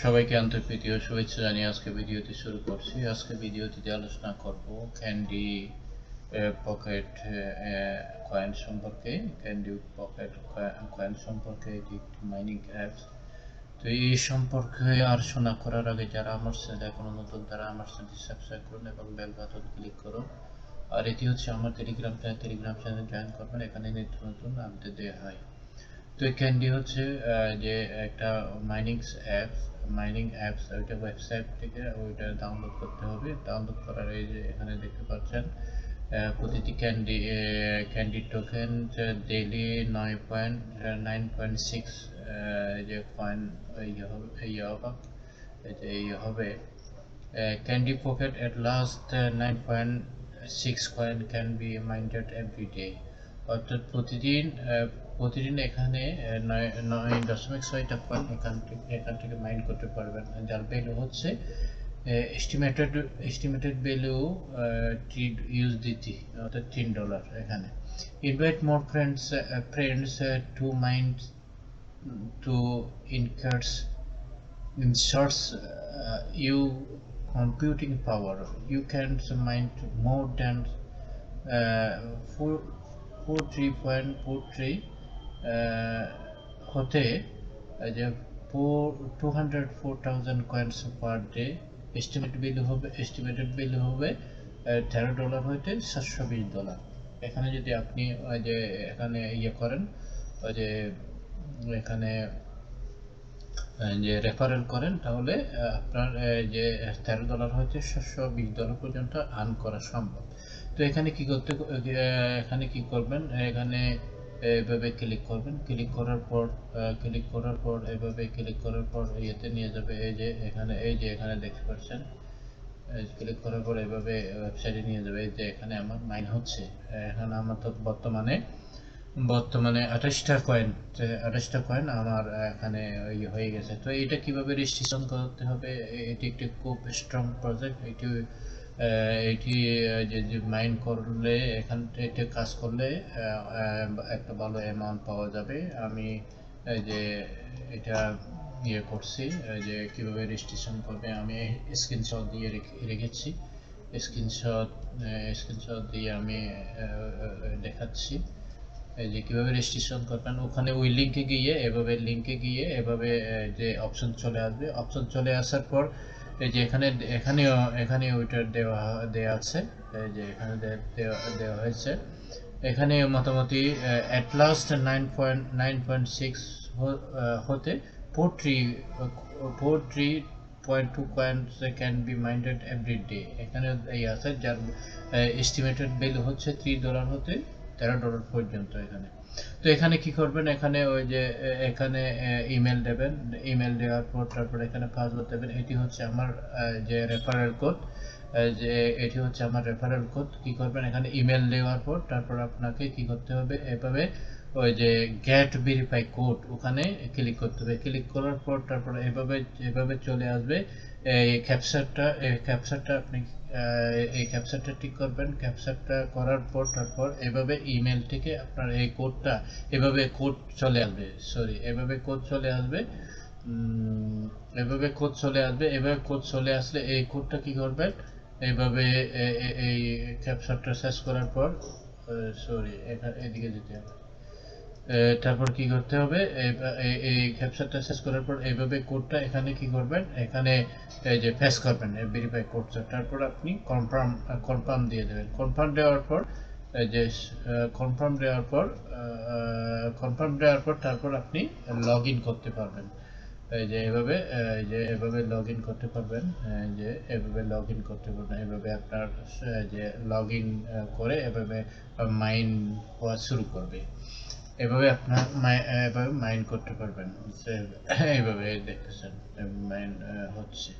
সবাইকে আন্তরিক ও শুভেচ্ছা জানিয়ে আজকে ভিডিওটি শুরু করছি। আজকে ভিডিওটিতে আলোচনা করব ক্যান্ডি পকেট কয়েন সম্পর্কে। ক্যান্ডি পকেট কয়েন সম্পর্কে এটি একটি মাইনিং অ্যাপস। তো এই সম্পর্কে আলোচনা করার আগে যারা আমার চ্যানেলে এখনো নতুন তারা আমার চ্যানেলটি সাবস্ক্রাইব করুন এবং বেল বাটন ক্লিক করুন। আর এটি হচ্ছে আমার টেলিগ্রাম চ্যানেল জয়েন করবেন, এখানে নিত্য নতুন আপডেট দেওয়া হয়। তো ক্যান্ডি হচ্ছে যে একটা মাইনিং অ্যাপস ওইটা ওয়েবসাইট থেকে ওইটা ডাউনলোড করতে হবে। ডাউনলোড করার এই যে এখানে দেখতে পাচ্ছেন প্রতিটি ক্যান্ডি টোকেন ডেইলি 9.6 যে কয়েন হবে candy pocket at last 9.6 coin can be minded every day. অর্থাৎ প্রতিদিন এখানে 9.6টা কয়েন এখান থেকে মাইন করতে পারবেন, যার ভ্যালু হচ্ছে এস্টিমেটেড ভ্যালু usdt অর্থাৎ $3 এখানে। Invite more friends to mind to inserts you computing power. You can mine more than 43.43 হতে যে 204,000 coins per day। Estimated value হবে $13 হইতে $720। এখানে যদি আপনি যে এখানে করেন যে এখানে যে রেফারেল করেন তাহলে আপনার যে $13 হইতে $720 পর্যন্ত আর্ন করা সম্ভব। তো এখানে কি করবেন, এখানে এভাবে ক্লিক করবেন। ক্লিক করার পর ইয়েতে নিয়ে যাবে। এই যে এখানে দেখতে পাচ্ছেন, ক্লিক করার পর এভাবে ওয়েবসাইটে নিয়ে যাবে। এই যে এখানে আমার মাইন হচ্ছে। এখানে আমার তো বর্তমানে 28টা কয়েন আমার এখানে হয়ে গেছে। তো এটা কিভাবে রেজিস্ট্রেশন করতে হবে, এটি একটি খুব স্ট্রং প্রজেক্ট। এটি যে মাইন করলে এতে কাজ করলে একটা ভালো অ্যামাউন্ট পাওয়া যাবে। আমি যে এটা করছি যে কিভাবে রেজিস্ট্রেশন করবে, আমি স্ক্রিনশট দিয়ে রেখেছি। স্ক্রিনশট দিয়ে আমি দেখাচ্ছি যে কিভাবে রেজিস্ট্রেশন করবেন। ওখানে ওই লিংকে গিয়ে এভাবে যে অপশন চলে আসার পর এই যে এখানে ওইটা দেওয়া আছে, এই যে এখানে দেওয়া হয়েছে। এখানে মোটামুটি at last 9.6 হতে 43.2 coins can be mined every day। এখানে এই আছে যার এস্টিমেটেড ভ্যালু হচ্ছে $3 হতে $13 পর্যন্ত এখানে। তো এখানে কি করবেন, এখানে ওই যে এখানে ইমেল দেবেন। ইমেল দেওয়ার পর তারপর এখানে পাসওয়ার্ড দেবেন। এটি হচ্ছে আমার যে রেফারেল কোড। কি করবেন, এখানে ইমেল দেওয়ার পর তারপর আপনাকে কি করতে হবে, এভাবে ওই যে গেট ভেরিফাই কোড ওখানে ক্লিক করতে হবে। ক্লিক করার পর তারপর এভাবে চলে আসবে এই ক্যাপচারটা আপনি এই ক্যাপচারটা ঠিক করবেন। ক্যাপচারটা করার পর তারপর এভাবে ইমেল থেকে আপনার এই কোডটা এভাবে কোড চলে আসবে। এভাবে কোড চলে আসলে এই কোডটা কি করবেন, এইভাবে এই ক্যাপচারটা সার্চ করার পর এদিকে যেতে হবে। তারপর কি করতে হবে, এই ক্যাপচারটা শেষ করার পর এইভাবে কোডটা এখানে কি করবেন, এখানে এই যে পেস্ট করবেন ভেরিফাই কোডটা। তারপর আপনি কনফার্ম দিয়ে দেবেন। কনফার্ম দেওয়ার পর তারপর আপনি লগ ইন করতে পারবেন। এভাবে লগ ইন করতে পারবেন। এভাবে আপনার যে লগ ইন করে এভাবে মাইন হওয়া শুরু করবে। এভাবে আপনার মাইন করতে পারবেন। এইভাবে দেখতেছেন মাইন হচ্ছে।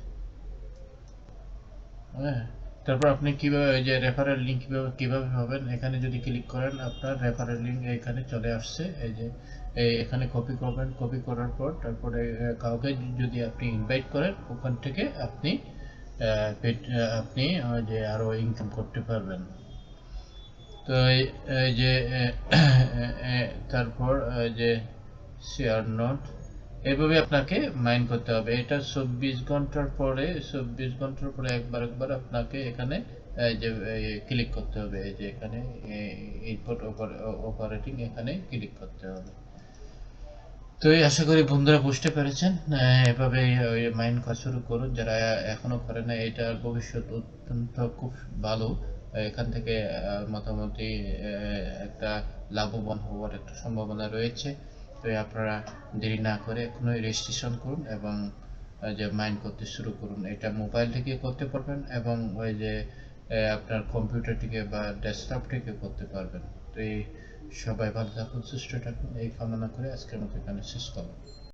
হ্যাঁ, তারপর আপনি কিভাবে যে রেফারেল লিংক কিভাবে পাবেন, এখানে যদি ক্লিক করেন আপনার রেফারেল লিংক এখানে চলে আসছে। এই যে এখানে কপি করবেন। কপি করার পর তারপরে কাউকে যদি আপনি ইনভাইট করেন, ওখান থেকে আপনি যে আরো ইনকাম করতে পারবেন। তো এই যে তারপর যে শেয়ার নোট এভাবে আপনাকে মাইন করতে হবে। এটা 24 ঘন্টার পরে একবার একবার আপনাকে এখানে যে ক্লিক করতে হবে, এই যে এখানে ইনপুট অপারেটিং এখানে ক্লিক করতে হবে। তো এই আশা করি বন্ধুরা বুঝতে পেরেছেন। এভাবে মাইন করা শুরু করুন যারা এখনো করে না। এটার ভবিষ্যৎ অত্যন্ত খুব ভালো। এখান থেকে মোটামুটি একটা লাভবান হওয়ার একটা সম্ভাবনা রয়েছে। তো আপনারা দেরি না করে এখনই রেজিস্ট্রেশন করুন এবং যে মাইন করতে শুরু করুন। এটা মোবাইল থেকে করতে পারবেন এবং ওই যে আপনার কম্পিউটার থেকে বা ডেস্কটপ থেকে করতে পারবেন। তো এই সবাই ভালো থাকুন, সুস্থ থাকুন এই কামনা করে আজকের মতো এখানে শেষ করলাম।